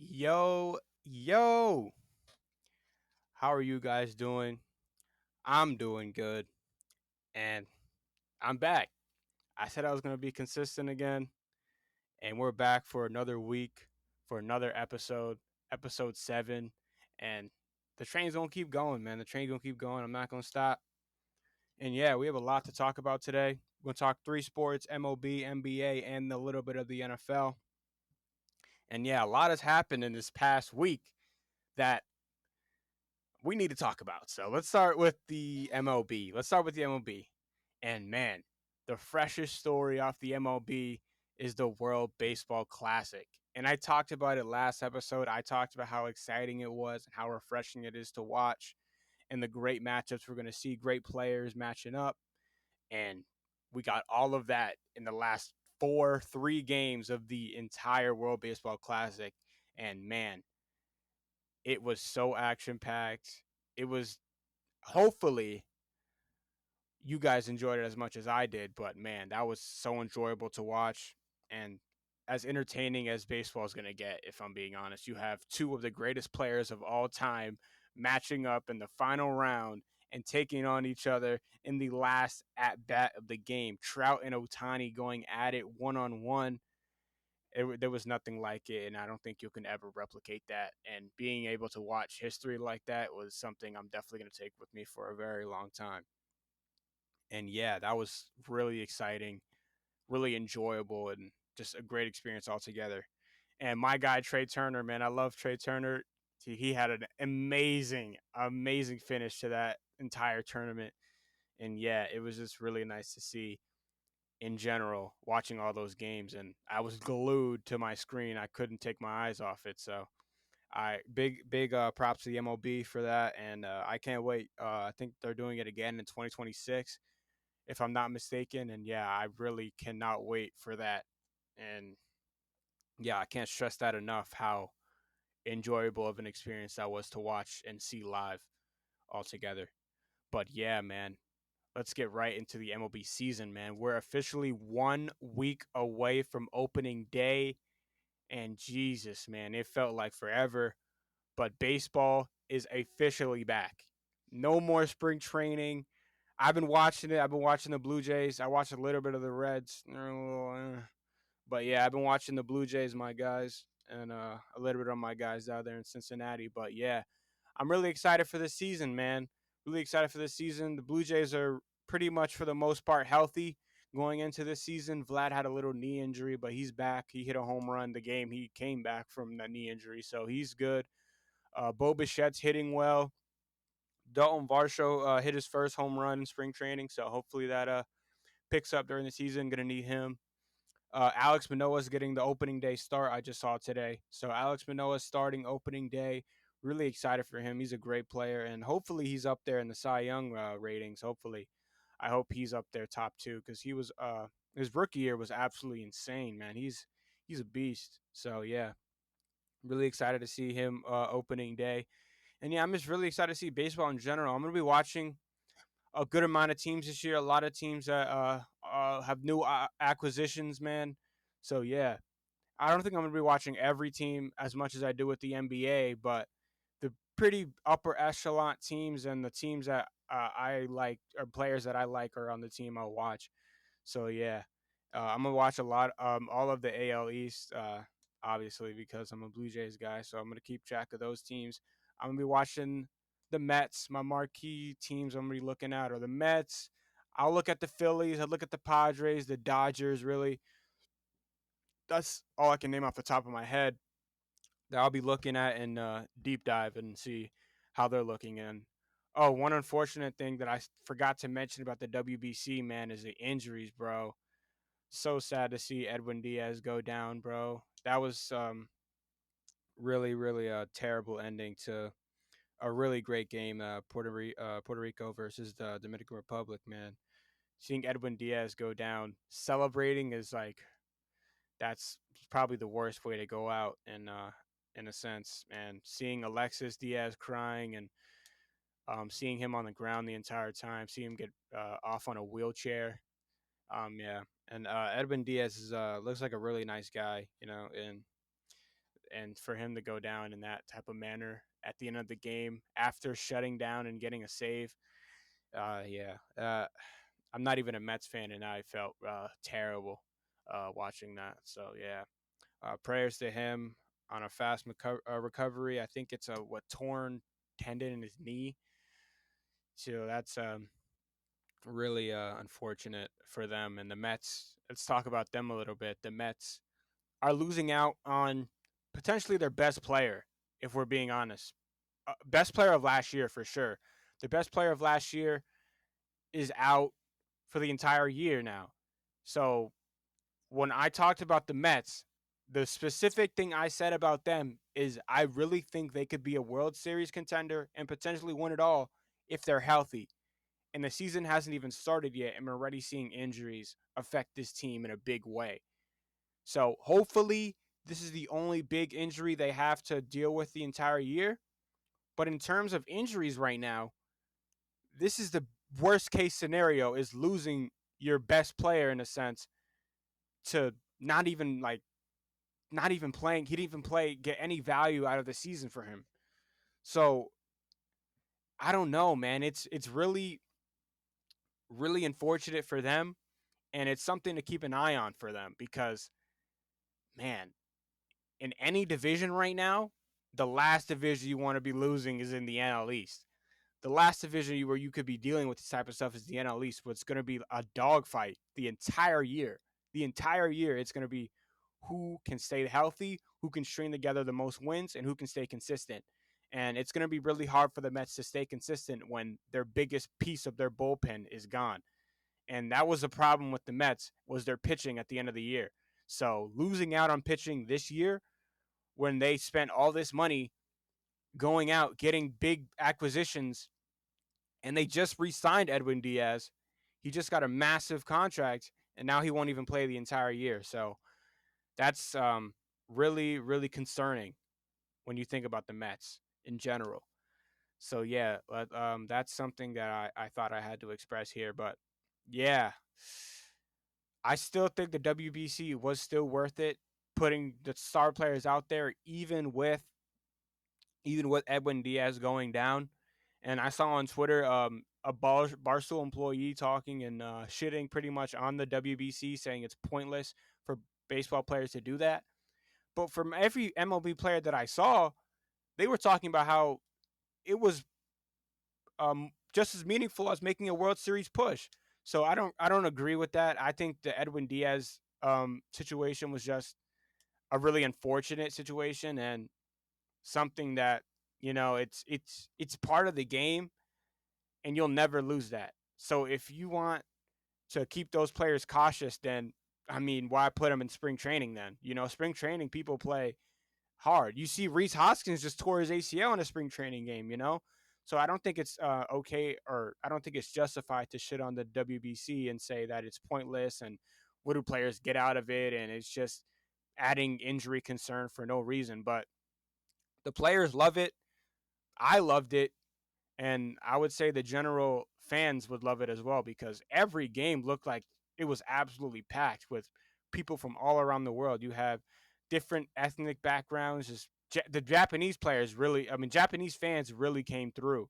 Yo, yo, how are you guys doing? I'm doing good, and I'm back. I said I was going to be consistent again, and we're back for another week, for another episode, episode 7. And the train's going to keep going, man. The train's going to keep going. I'm not going to stop. And yeah, we have a lot to talk about today. We're going to talk three sports: MLB, NBA, and a little bit of the NFL. And yeah, a lot has happened in this past week that we need to talk about. So let's start with the MLB. Let's start with the MLB. And man, the freshest story off the MLB is the World Baseball Classic. And I talked about it last episode. I talked about how exciting it was and how refreshing it is to watch and the great matchups we're going to see, great players matching up. And we got all of that in the last three games of the entire World Baseball Classic. And man, it was so action packed. It was hopefully you guys enjoyed it as much as I did, but man, that was so enjoyable to watch and as entertaining as baseball is going to get, if I'm being honest. You have two of the greatest players of all time matching up in the final round and taking on each other in the last at bat of the game. Trout and Otani going at it one on one. There was nothing like it, and I don't think you can ever replicate that. And being able to watch history like that was something I'm definitely going to take with me for a very long time. And yeah, that was really exciting, really enjoyable, and just a great experience altogether. And my guy Trey Turner, man, I love Trey Turner. He had an amazing finish to that entire tournament. And yeah, it was just really nice to see in general watching all those games. And I was glued to my screen. I couldn't take my eyes off it. So I big props to the MLB for that. And I can't wait. I think they're doing it again in 2026 if I'm not mistaken. And yeah, I really cannot wait for that. And yeah, I can't stress that enough how enjoyable of an experience that was to watch and see live altogether. But yeah, man, let's get right into the MLB season, man. We're officially 1 week away from opening day. And Jesus, man, it felt like forever. But baseball is officially back. No more spring training. I've been watching it. I've been watching the Blue Jays. I watched a little bit of the Reds. But yeah, I've been watching the Blue Jays, my guys, and a little bit of my guys out there in Cincinnati. But yeah, I'm really excited for this season, man. Really excited for this season. The Blue Jays are pretty much, for the most part, healthy going into this season. Vlad had a little knee injury, but he's back. He hit a home run the game he came back from that knee injury, so he's good. Bo Bichette's hitting well. Dalton Varsho hit his first home run in spring training, so hopefully that picks up during the season. Going to need him. Alex Manoah is getting the opening day start. I just saw today. So Alex Manoah is starting opening day. Really excited for him. He's a great player, and hopefully he's up there in the Cy Young ratings. Hopefully, I hope he's up there top two because he was his rookie year was absolutely insane, man. He's a beast. So yeah, really excited to see him opening day. And yeah, I'm just really excited to see baseball in general. I'm gonna be watching a good amount of teams this year. A lot of teams that have new acquisitions, man. So yeah, I don't think I'm going to be watching every team as much as I do with the NBA, but the pretty upper echelon teams and the teams that I like or players that I like are on the team I'll watch. So yeah, I'm gonna watch a lot, all of the AL East, obviously because I'm a Blue Jays guy. So I'm gonna keep track of those teams. I'm gonna be watching the Mets. My marquee teams I'm gonna be looking at are the Mets. I'll look at the Phillies. I'll look at the Padres, the Dodgers. Really, that's all I can name off the top of my head that I'll be looking at and deep dive and see how they're looking in. Oh, one unfortunate thing that I forgot to mention about the WBC, man, is the injuries, bro. So sad to see Edwin Diaz go down, bro. That was really a terrible ending to a really great game, Puerto Rico versus the Dominican Republic, man. Seeing Edwin Diaz go down, celebrating is like that's probably the worst way to go out in a sense. And seeing Alexis Diaz crying and seeing him on the ground the entire time, seeing him get off on a wheelchair. Yeah, and Edwin Diaz is looks like a really nice guy, you know, and and for him to go down in that type of manner at the end of the game after shutting down and getting a save, yeah, I'm not even a Mets fan, and I felt terrible watching that. So yeah, prayers to him on a fast recovery. I think it's a torn tendon in his knee, so that's really unfortunate for them. And the Mets. Let's talk about them a little bit. The Mets are losing out on potentially their best player, if we're being honest. Best player of last year for sure. The best player of last year is out for the entire year now. So when I talked about the Mets, the specific thing I said about them is I really think they could be a World Series contender and potentially win it all if they're healthy. And the season hasn't even started yet, and we're already seeing injuries affect this team in a big way. So hopefully, this is the only big injury they have to deal with the entire year. But in terms of injuries right now, this is the worst case scenario is losing your best player in a sense to not even playing. He didn't even play get any value out of the season for him. So I don't know, man. It's really really unfortunate for them, and it's something to keep an eye on for them because man, in any division right now, the last division you want to be losing is in the NL East. The last division where you could be dealing with this type of stuff is the NL East, but it's going to be a dogfight the entire year. The entire year, it's going to be who can stay healthy, who can string together the most wins, and who can stay consistent. And it's going to be really hard for the Mets to stay consistent when their biggest piece of their bullpen is gone. And that was the problem with the Mets was their pitching at the end of the year. So losing out on pitching this year when they spent all this money going out, getting big acquisitions, and they just re signed Edwin Diaz. He just got a massive contract, and now he won't even play the entire year. So that's really, really concerning when you think about the Mets in general. So yeah, that's something that I thought I had to express here. But yeah, I still think the WBC was still worth it, putting the star players out there, even with Edwin Diaz going down. And I saw on Twitter a Barstool employee talking and shitting pretty much on the WBC, saying it's pointless for baseball players to do that. But from every MLB player that I saw, they were talking about how it was just as meaningful as making a World Series push. So I don't agree with that. I think the Edwin Diaz situation was just a really unfortunate situation and something that it's part of the game and you'll never lose that. So if you want to keep those players cautious, then I mean, why put them in spring training then? Spring training people play hard. You see, Reese Hoskins just tore his ACL in a spring training game. So I don't think it's okay, or I don't think it's justified to shit on the WBC and say that it's pointless and what do players get out of it, and it's just adding injury concern for no reason. But the players love it. I loved it. And I would say the general fans would love it as well because every game looked like it was absolutely packed with people from all around the world. You have different ethnic backgrounds. Just the Japanese players really, I mean, Japanese fans really came through.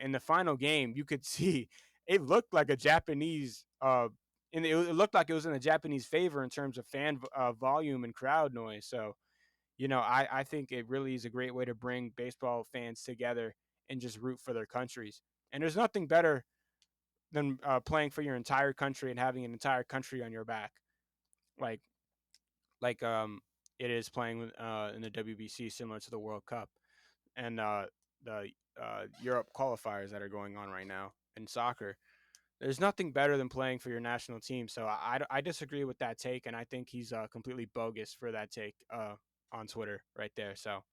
In the final game, you could see it looked like a Japanese, and it looked like it was in the Japanese favor in terms of fan volume and crowd noise. So I think it really is a great way to bring baseball fans together and just root for their countries. And there's nothing better than playing for your entire country and having an entire country on your back, like it is playing in the WBC, similar to the World Cup and the Europe qualifiers that are going on right now in soccer. There's nothing better than playing for your national team. So I disagree with that take, and I think he's completely bogus for that take on Twitter right there. So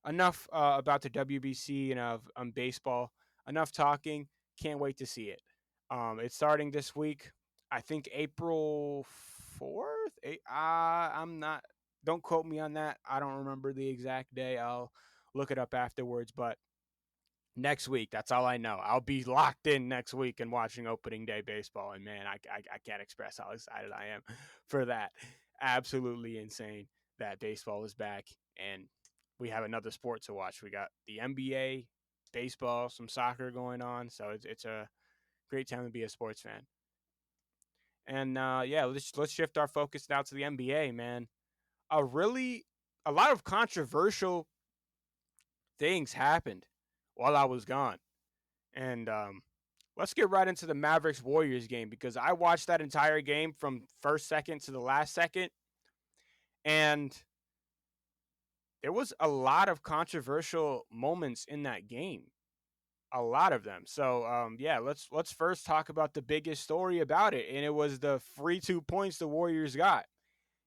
enough about the WBC and of baseball. Enough talking. Can't wait to see it. It's starting this week. I think April 4th. I'm not. Don't quote me on that. I don't remember the exact day. I'll look it up afterwards. But next week, that's all I know. I'll be locked in next week and watching opening day baseball. And man, I can't express how excited I am for that. Absolutely insane. that baseball is back and we have another sport to watch. We got the NBA, baseball, some soccer going on, so it's a great time to be a sports fan. And yeah, let's shift our focus now to the NBA, man. A lot of controversial things happened while I was gone. And let's get right into the Mavericks Warriors game because I watched that entire game from first second to the last second, and there was a lot of controversial moments in that game. A lot of them. So yeah, let's first talk about the biggest story about it, and it was the free 2 points the Warriors got.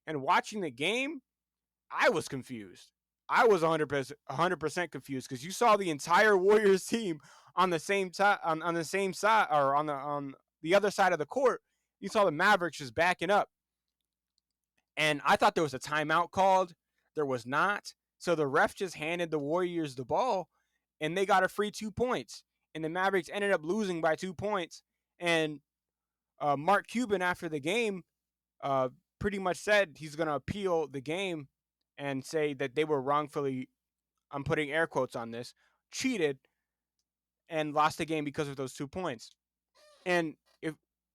And watching the game, I was confused. I was 100% confused because you saw the entire Warriors team on the same time on the same side or on the other side of the court. You saw the Mavericks just backing up, and I thought there was a timeout called. There was not. So the ref just handed the Warriors the ball, and they got a free 2 points. And the Mavericks ended up losing by 2 points. And Mark Cuban, after the game, uh, pretty much said he's going to appeal the game and say that they were wrongfully, I'm putting air quotes on this, cheated and lost the game because of those 2 points. And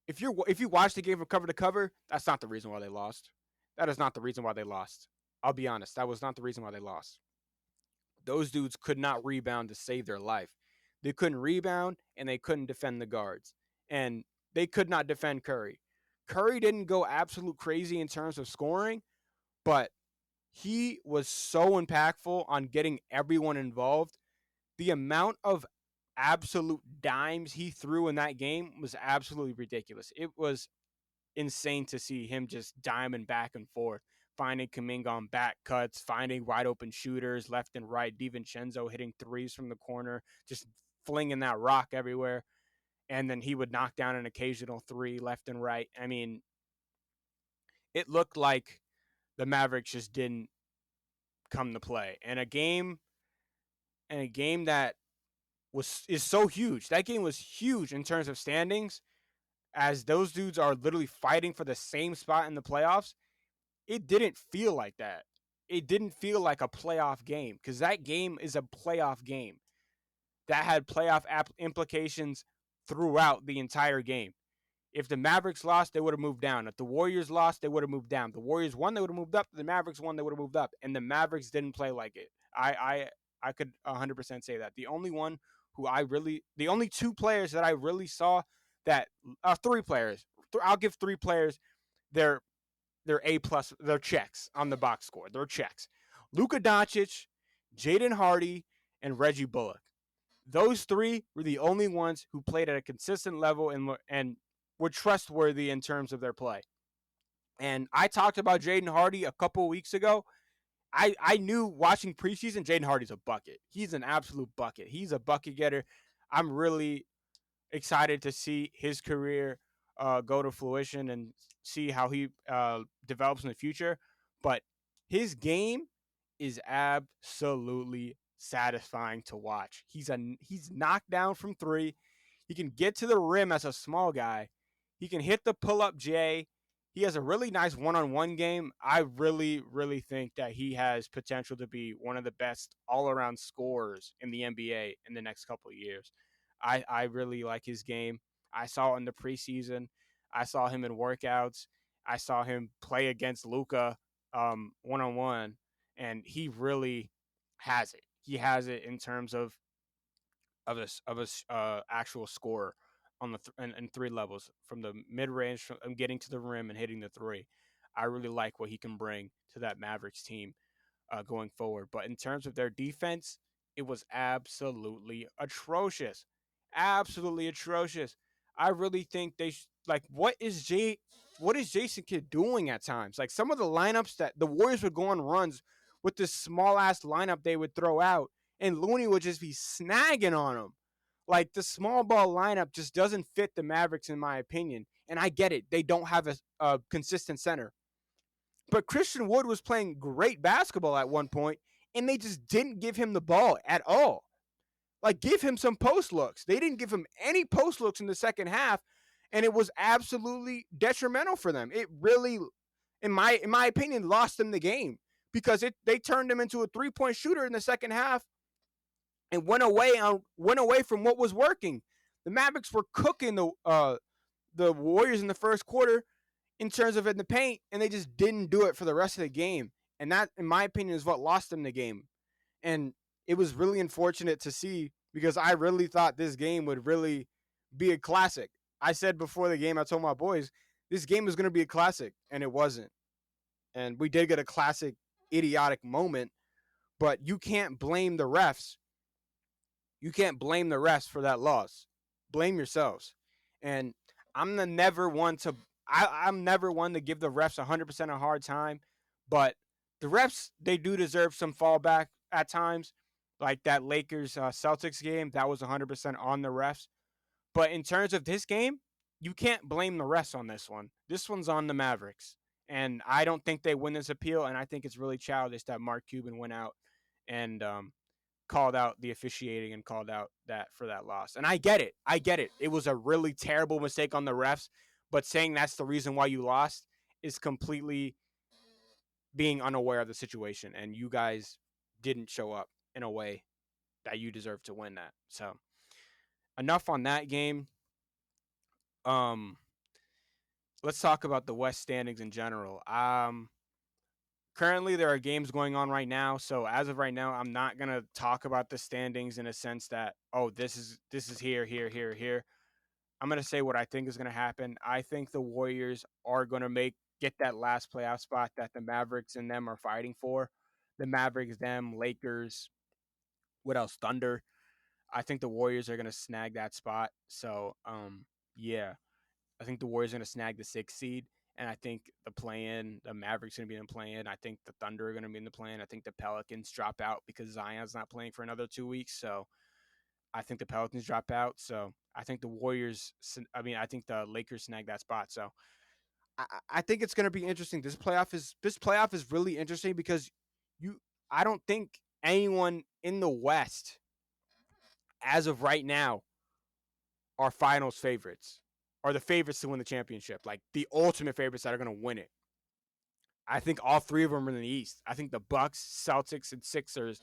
if you watch the game from cover to cover, that's not the reason why they lost. That is not the reason why they lost. I'll be honest, that was not the reason why they lost. Those dudes could not rebound to save their life. They couldn't rebound and they couldn't defend the guards. And they could not defend Curry. Curry didn't go absolute crazy in terms of scoring, but he was so impactful on getting everyone involved. The amount of absolute dimes he threw in that game was absolutely ridiculous. It was insane to see him just diming back and forth, finding Kuminga on back cuts, finding wide open shooters left and right. DiVincenzo hitting threes from the corner, just flinging that rock everywhere. And then he would knock down an occasional three left and right. I mean, it looked like the Mavericks just didn't come to play. And a game that is so huge. That game was huge in terms of standings, as those dudes are literally fighting for the same spot in the playoffs. It didn't feel like that. It didn't feel like a playoff game because that game is a playoff game that had playoff implications throughout the entire game. If the Mavericks lost, they would have moved down. If the Warriors lost, they would have moved down. The Warriors won, they would have moved up. The Mavericks won, they would have moved up. And the Mavericks didn't play like it. I could 100% say that. The only two players that I really saw that three players. I'll give three players their A plus, their checks on the box score. Their checks. Luka Doncic, Jaden Hardy, and Reggie Bullock. Those three were the only ones who played at a consistent level and were trustworthy in terms of their play. And I talked about Jaden Hardy a couple of weeks ago. I knew watching preseason, Jaden Hardy's a bucket. He's an absolute bucket. He's a bucket getter. I'm really excited to see his career go to fruition and see how he develops in the future. But his game is absolutely satisfying to watch. He's knocked down from three. He can get to the rim as a small guy. He can hit the pull-up J. He has a really nice one-on-one game. I really, really think that he has potential to be one of the best all-around scorers in the NBA in the next couple of years. I really like his game. I saw it in the preseason. I saw him in workouts. I saw him play against Luka one-on-one, and he really has it. He has it in terms of a actual scorer on the in three levels, from the mid range, from getting to the rim and hitting the three. I really like what he can bring to that Mavericks team going forward. But in terms of their defense, it was absolutely atrocious. Absolutely atrocious. I really think what is Jason Kidd doing at times? Like, some of the lineups that the Warriors would go on runs with this small ass lineup they would throw out, and Looney would just be snagging on them. Like, the small ball lineup just doesn't fit the Mavericks, in my opinion. And I get it. They don't have a consistent center. But Christian Wood was playing great basketball at one point, and they just didn't give him the ball at all. Like, give him some post looks. They didn't give him any post looks in the second half, and it was absolutely detrimental for them. It really, in my opinion, lost them the game. because they turned him into a 3-point shooter in the second half and went away from what was working. The Mavericks were cooking the Warriors in the first quarter in terms of in the paint, and they just didn't do it for the rest of the game. And that, in my opinion, is what lost them the game. And it was really unfortunate to see because I really thought this game would really be a classic. I said before the game, I told my boys, this game was going to be a classic, and it wasn't. And we did get a classic idiotic moment, but you can't blame the refs. You can't blame the refs for that loss. Blame yourselves. And I'm the never one to I'm never one to give the refs 100% a hard time, but the refs, they do deserve some fallback at times. Like that Lakers Celtics game, that was 100% on the refs. But in terms of this game, you can't blame the refs on this one. This one's on the Mavericks. And I don't think they win this appeal. And I think it's really childish that Mark Cuban went out and called out the officiating and called out that for that loss. And I get it. I get it. It was a really terrible mistake on the refs. But saying that's the reason why you lost is completely being unaware of the situation. And you guys didn't show up in a way that you deserve to win that. So enough on that game. Um, let's talk about the West standings in general. Currently there are games going on right now, so as of right now, I'm not gonna talk about the standings in a sense that this is here. I'm gonna say what I think is gonna happen. I think the Warriors are gonna get that last playoff spot that the Mavericks and them are fighting for. The Mavericks, them, Lakers, what else? Thunder. I think the Warriors are gonna snag that spot. So yeah. I think the Warriors are going to snag the 6th seed, and I think the Mavericks are going to be in the play-in. I think the Thunder are going to be in the play-in. I think the Pelicans drop out because Zion's not playing for another 2 weeks. So I think the Pelicans drop out. So I think I think the Lakers snag that spot. So I think it's going to be interesting. This playoff is really interesting because you I don't think anyone in the West as of right now are finals favorites, are the favorites to win the championship, like the ultimate favorites that are going to win it. I think all three of them are in the East. I think the Bucks, Celtics, and Sixers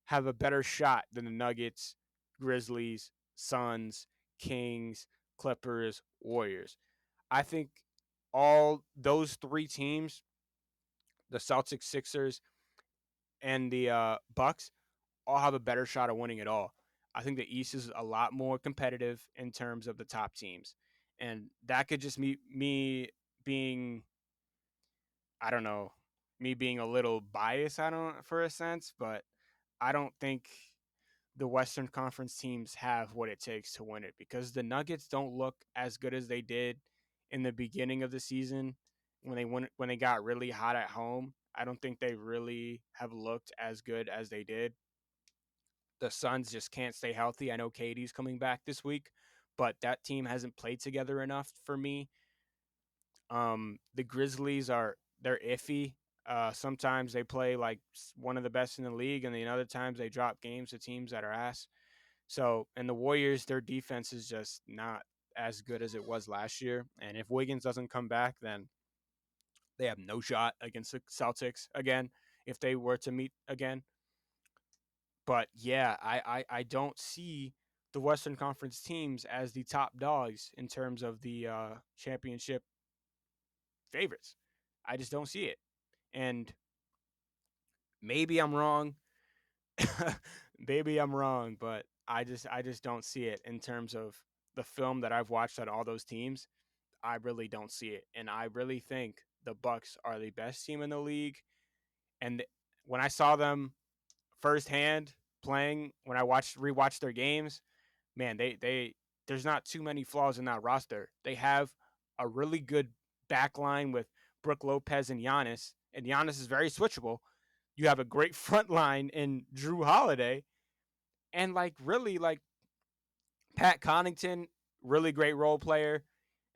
have a better shot than the Nuggets, Grizzlies, Suns, Kings, Clippers, Warriors. I think all those three teams, the Celtics, Sixers, and the Bucks, all have a better shot of winning it all. I think the East is a lot more competitive in terms of the top teams. And that could just me being, I don't know, me being a little biased, I don't, for a sense, but I don't think the Western Conference teams have what it takes to win it because the Nuggets don't look as good as they did in the beginning of the season when they got really hot at home. I don't think they really have looked as good as they did. The Suns just can't stay healthy. I know KD's coming back this week, but that team hasn't played together enough for me. The Grizzlies they're iffy. Sometimes they play like one of the best in the league, and then other times they drop games to teams that are ass. So, and the Warriors, their defense is just not as good as it was last year. And if Wiggins doesn't come back, then they have no shot against the Celtics again if they were to meet again. But yeah, I don't see the Western Conference teams as the top dogs in terms of the championship favorites. I just don't see it. And maybe I'm wrong. Maybe I'm wrong, but I just don't see it in terms of the film that I've watched on all those teams. I really don't see it. And I really think the Bucks are the best team in the league. And when I saw them firsthand playing, when I rewatched their games, man, they there's not too many flaws in that roster. They have a really good back line with Brook Lopez and Giannis is very switchable. You have a great front line in Drew Holiday, and like really like Pat Connaughton, really great role player,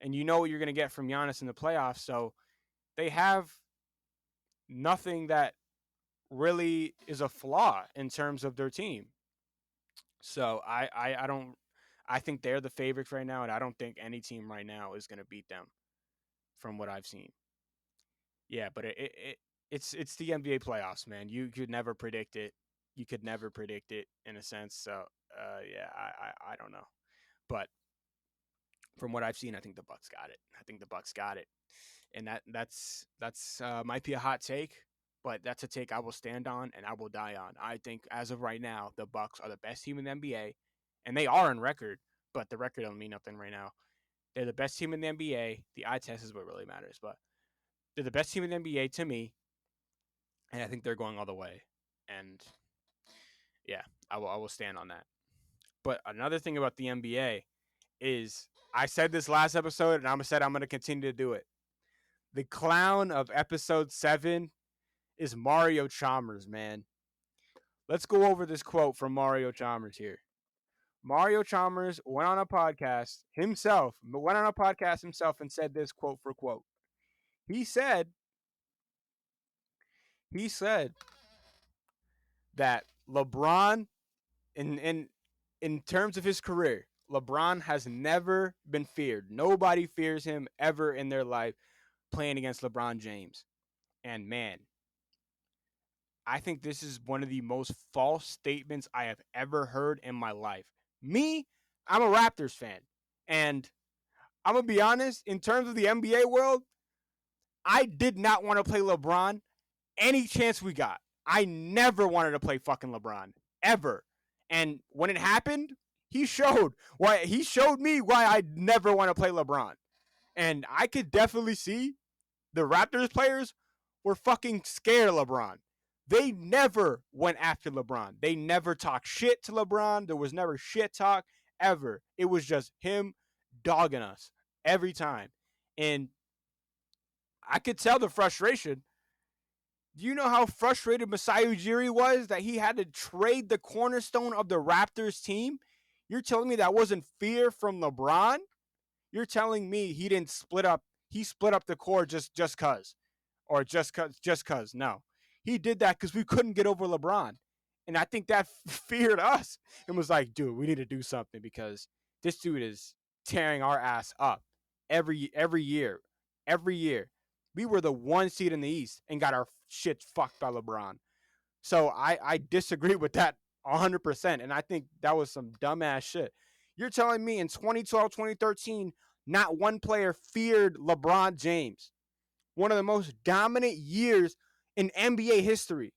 and you know what you're gonna get from Giannis in the playoffs. So they have nothing that really is a flaw in terms of their team. So I don't I think they're the favorites right now, and I don't think any team right now is going to beat them from what I've seen. Yeah, but it's the NBA playoffs, man. You could never predict it. You could never predict it in a sense. So yeah, I don't know, but from what I've seen, I think the Bucks got it. I think the Bucks got it, and that's might be a hot take, but that's a take I will stand on and I will die on. I think as of right now, the Bucks are the best team in the NBA, and they are on record, but the record don't mean nothing right now. They're the best team in the NBA. The eye test is what really matters, but they're the best team in the NBA to me, and I think they're going all the way. And yeah, I will stand on that. But another thing about the NBA is I said this last episode, and I'm gonna continue to do it. The clown of episode 7 is Mario Chalmers, man. Let's go over this quote from Mario Chalmers here. Mario Chalmers went on a podcast himself and said this quote for quote. He said he said that LeBron in terms of his career, LeBron has never been feared. Nobody fears him ever in their life playing against LeBron James. And man, I think this is one of the most false statements I have ever heard in my life. Me, I'm a Raptors fan. And I'm going to be honest, in terms of the NBA world, I did not want to play LeBron any chance we got. I never wanted to play fucking LeBron. Ever. And when it happened, he showed me why I never want to play LeBron. And I could definitely see the Raptors players were fucking scared of LeBron. They never went after LeBron. They never talked shit to LeBron. There was never shit talk ever. It was just him dogging us every time. And I could tell the frustration. Do you know how frustrated Masai Ujiri was that he had to trade the cornerstone of the Raptors team? You're telling me that wasn't fear from LeBron? You're telling me he didn't split up. He split up the core just cause, or just cause. No, he did that because we couldn't get over LeBron, and I think that feared us and was like, dude, we need to do something because this dude is tearing our ass up every year, every year. We were the 1 seed in the East and got our shit fucked by LeBron. So I disagree with that 100%. And I think that was some dumbass shit. You're telling me in 2012, 2013, not one player feared LeBron James. One of the most dominant years in NBA history.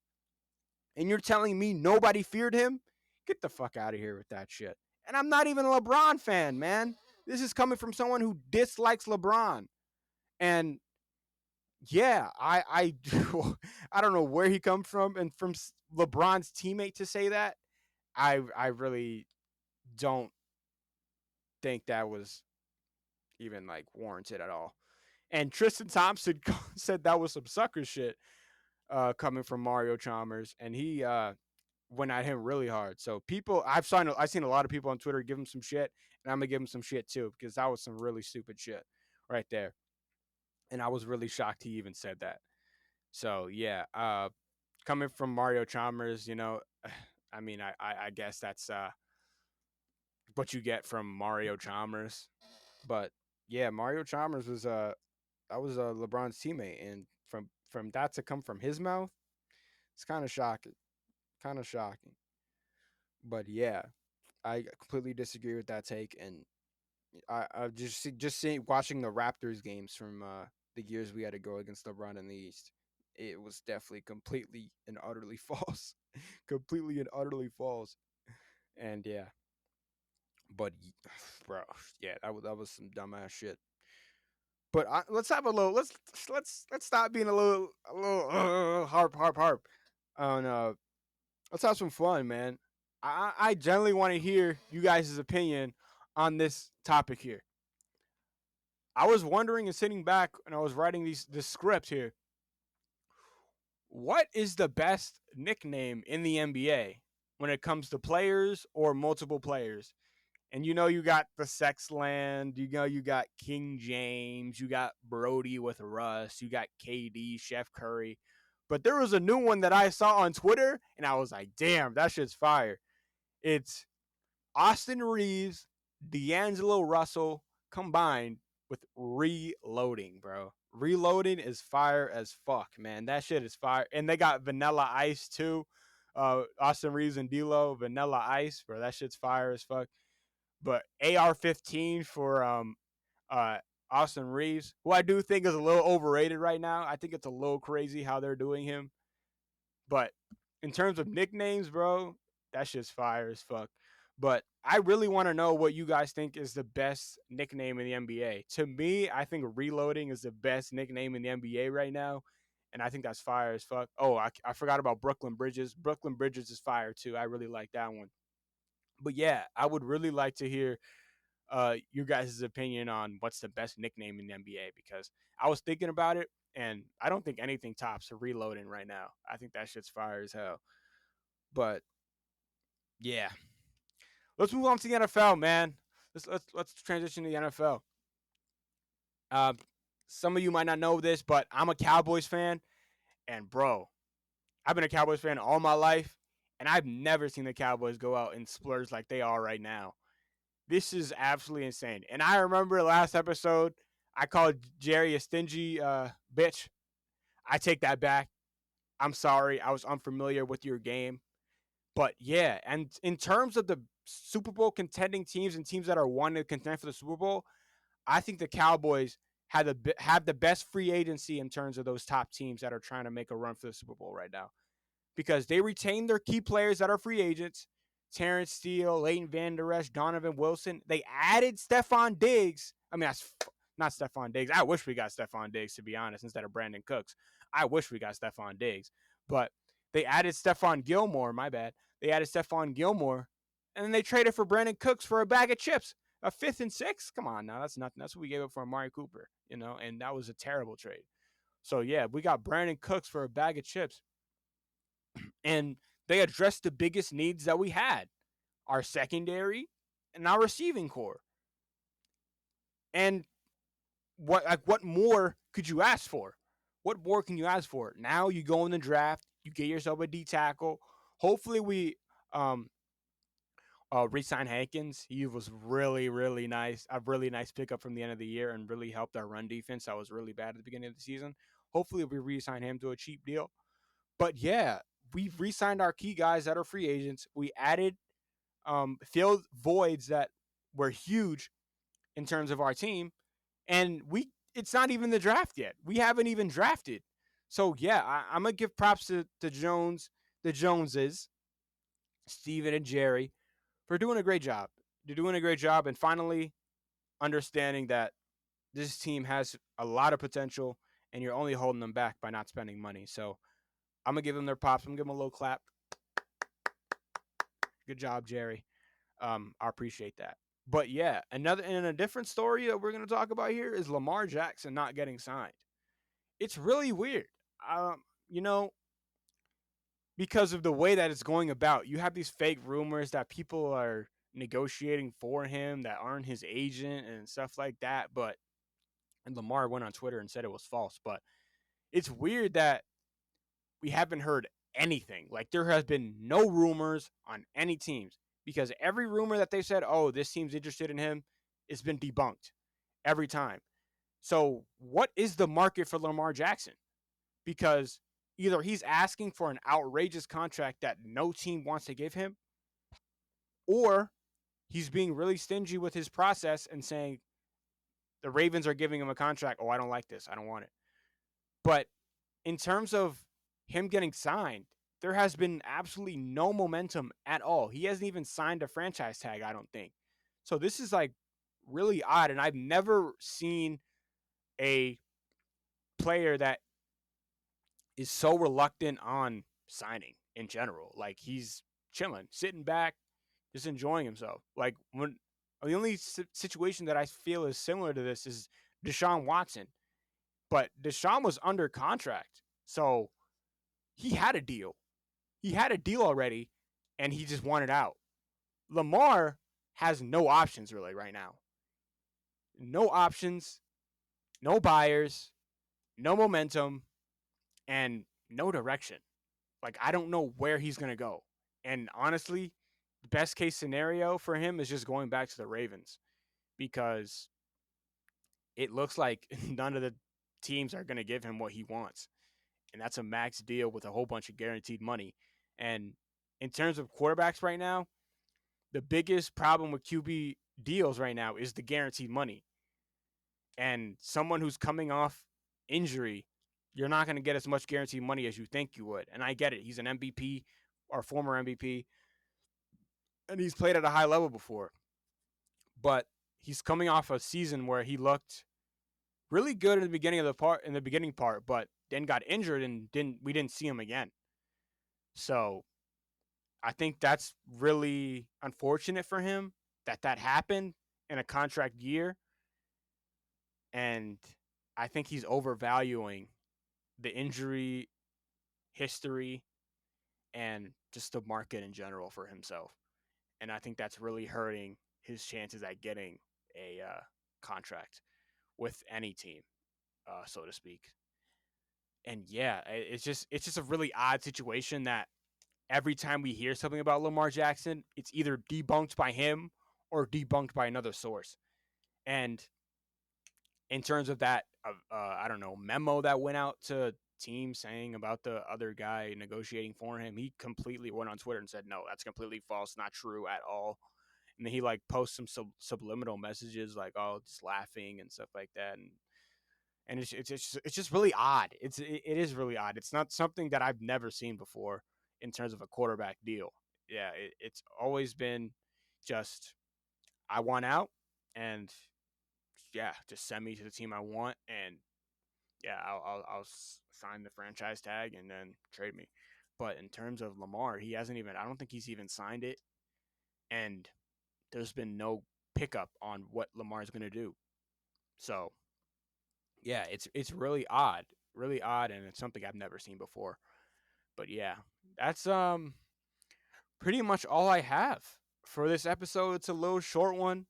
And you're telling me nobody feared him? Get the fuck out of here with that shit. And I'm not even a LeBron fan, man. This is coming from someone who dislikes LeBron. And yeah, I don't know where he comes from, and from LeBron's teammate to say that, I really don't think that was even like warranted at all. And Tristan Thompson said that was some sucker shit coming from Mario Chalmers, and he went at him really hard. So I've seen a lot of people on Twitter give him some shit, and I'm gonna give him some shit too because that was some really stupid shit right there. And I was really shocked he even said that. So yeah, coming from Mario Chalmers, I mean, I guess that's what you get from Mario Chalmers. But yeah, Mario Chalmers was that was LeBron's teammate, and from that to come from his mouth, it's kind of shocking, kind of shocking. But yeah, I completely disagree with that take, and I just seeing watching the Raptors games from the years we had to go against LeBron in the East, it was definitely completely and utterly false, completely and utterly false. And yeah, but bro, yeah, that was some dumbass shit. But let's have a little. Let's stop being a little harp on let's have some fun, man. I generally want to hear you guys' opinion on this topic here. I was wondering and sitting back and I was writing this script here. What is the best nickname in the NBA when it comes to players or multiple players? And you got the Sex Land, you got King James, you got Brody with Russ, you got KD, Chef Curry. But there was a new one that I saw on Twitter, and I was like, damn, that shit's fire. It's Austin Reeves, D'Angelo Russell combined with reloading, bro. Reloading is fire as fuck, man. That shit is fire. And they got Vanilla Ice too. Austin Reeves and D'Lo, Vanilla Ice, bro. That shit's fire as fuck. But AR-15 for uh Austin Reeves, who I do think is a little overrated right now. I think it's a little crazy how they're doing him. But in terms of nicknames, bro, that shit's fire as fuck. But I really want to know what you guys think is the best nickname in the NBA. To me, I think Reloading is the best nickname in the NBA right now. And I think that's fire as fuck. Oh, I forgot about Brooklyn Bridges. Brooklyn Bridges is fire too. I really like that one. But yeah, I would really like to hear you guys' opinion on what's the best nickname in the NBA, because I was thinking about it and I don't think anything tops Reloading right now. I think that shit's fire as hell. But yeah, let's move on to the NFL, man. Let's transition to the NFL. Uh, some of you might not know this, but I'm a Cowboys fan, and bro, I've been a Cowboys fan all my life, and I've never seen the Cowboys go out and splurge like they are right now. This is absolutely insane. And I remember last episode, I called Jerry a stingy bitch. I take that back. I'm sorry. I was unfamiliar with your game. But yeah, and in terms of the Super Bowl contending teams and teams that are wanting to contend for the Super Bowl, I think the Cowboys have the best free agency in terms of those top teams that are trying to make a run for the Super Bowl right now, because they retain their key players that are free agents. Terrence Steele, Leighton Vander Esch, Donovan Wilson. They added Stephon Diggs. I mean, that's not Stephon Diggs. I wish we got Stephon Diggs, to be honest, instead of Brandon Cooks. I wish we got Stephon Diggs. But they added Stephon Gilmore, my bad. They added Stephon Gilmore, and then they traded for Brandon Cooks for a bag of chips. A fifth and sixth? Come on now, that's nothing. That's what we gave up for Amari Cooper, and that was a terrible trade. So yeah, we got Brandon Cooks for a bag of chips. And they addressed the biggest needs that we had: our secondary and our receiving core. And what more could you ask for? What more can you ask for? Now you go in the draft, you get yourself a D tackle. Hopefully we um re-sign Hankins. He was really, really nice. A really nice pickup from the end of the year and really helped our run defense that was really bad at the beginning of the season. Hopefully we re-sign him to a cheap deal. But yeah, we've re-signed our key guys that are free agents. We added filled voids that were huge in terms of our team, and it's not even the draft yet. We haven't even drafted. So yeah, I'm gonna give props to the Joneses, Steven and Jerry, for doing a great job. They're doing a great job, and finally understanding that this team has a lot of potential, and you're only holding them back by not spending money. So I'm gonna give them their props. I'm gonna give them a little clap. Good job, Jerry. I appreciate that. But yeah, a different story that we're going to talk about here is Lamar Jackson not getting signed. It's really weird. You know, because of the way that it's going about, you have these fake rumors that people are negotiating for him that aren't his agent and stuff like that. And Lamar went on Twitter and said it was false. But it's weird that we haven't heard anything. Like, there has been no rumors on any teams, because every rumor that they said, oh, this team's interested in him, it's been debunked every time. So what is the market for Lamar Jackson? Because either he's asking for an outrageous contract that no team wants to give him, or he's being really stingy with his process and saying the Ravens are giving him a contract. Oh, I don't like this. I don't want it. But in terms of him getting signed, there has been absolutely no momentum at all. He hasn't even signed a franchise tag, I don't think. So this is like really odd, and I've never seen a player that is so reluctant on signing in general. Like, he's chilling, sitting back, just enjoying himself. Like, when the only situation that I feel is similar to this is Deshaun Watson. But Deshaun was under contract, so he had a deal. He had a deal already, and he just wanted out. Lamar has no options really right now. No options, no buyers, no momentum, and no direction. Like, I don't know where he's going to go. And honestly, the best case scenario for him is just going back to the Ravens, because it looks like none of the teams are going to give him what he wants, and that's a max deal with a whole bunch of guaranteed money. And in terms of quarterbacks right now, the biggest problem with QB deals right now is the guaranteed money. And someone who's coming off injury, you're not going to get as much guaranteed money as you think you would. And I get it. He's an MVP or former MVP, and he's played at a high level before. But he's coming off a season where he looked really good in the beginning part, but then got injured and we didn't see him again. So I think that's really unfortunate for him that happened in a contract year, and I think he's overvaluing the injury history and just the market in general for himself. And I think that's really hurting his chances at getting a contract with any team, so to speak. And yeah, it's just a really odd situation that every time we hear something about Lamar Jackson, it's either debunked by him or debunked by another source. And in terms of that, I don't know, memo that went out to teams saying about the other guy negotiating for him, he completely went on Twitter and said, no, that's completely false, not true at all. And then he like posts some subliminal messages like, oh, just laughing and stuff like that. And it's just really odd. It is really odd. It's not something that I've never seen before in terms of a quarterback deal. Yeah, it's always been just I want out, and yeah, just send me to the team I want, and yeah, I'll sign the franchise tag and then trade me. But in terms of Lamar, he hasn't even. I don't think he's even signed it, and there's been no pickup on what Lamar's going to do. So yeah, it's really odd, and it's something I've never seen before. But yeah, that's pretty much all I have for this episode. It's a little short one,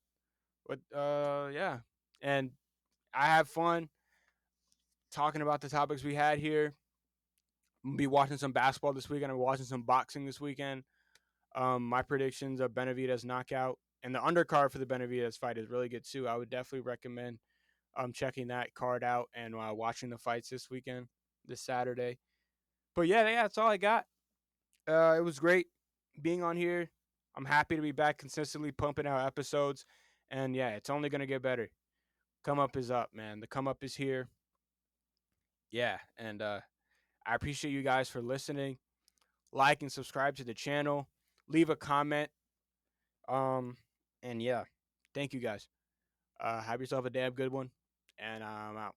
but yeah, and I have fun talking about the topics we had here. I'm gonna be watching some basketball this weekend. I'm watching some boxing this weekend. My predictions of Benavidez knockout and the undercard for the Benavidez fight is really good too. I would definitely recommend checking that card out and watching the fights this weekend, this Saturday. But yeah, that's all I got. It was great being on here. I'm happy to be back consistently pumping out episodes. And yeah, it's only going to get better. Come up is up, man. The come up is here. Yeah. And I appreciate you guys for listening. Like and subscribe to the channel. Leave a comment. Um, and yeah, thank you guys. Have yourself a damn good one. And I'm out.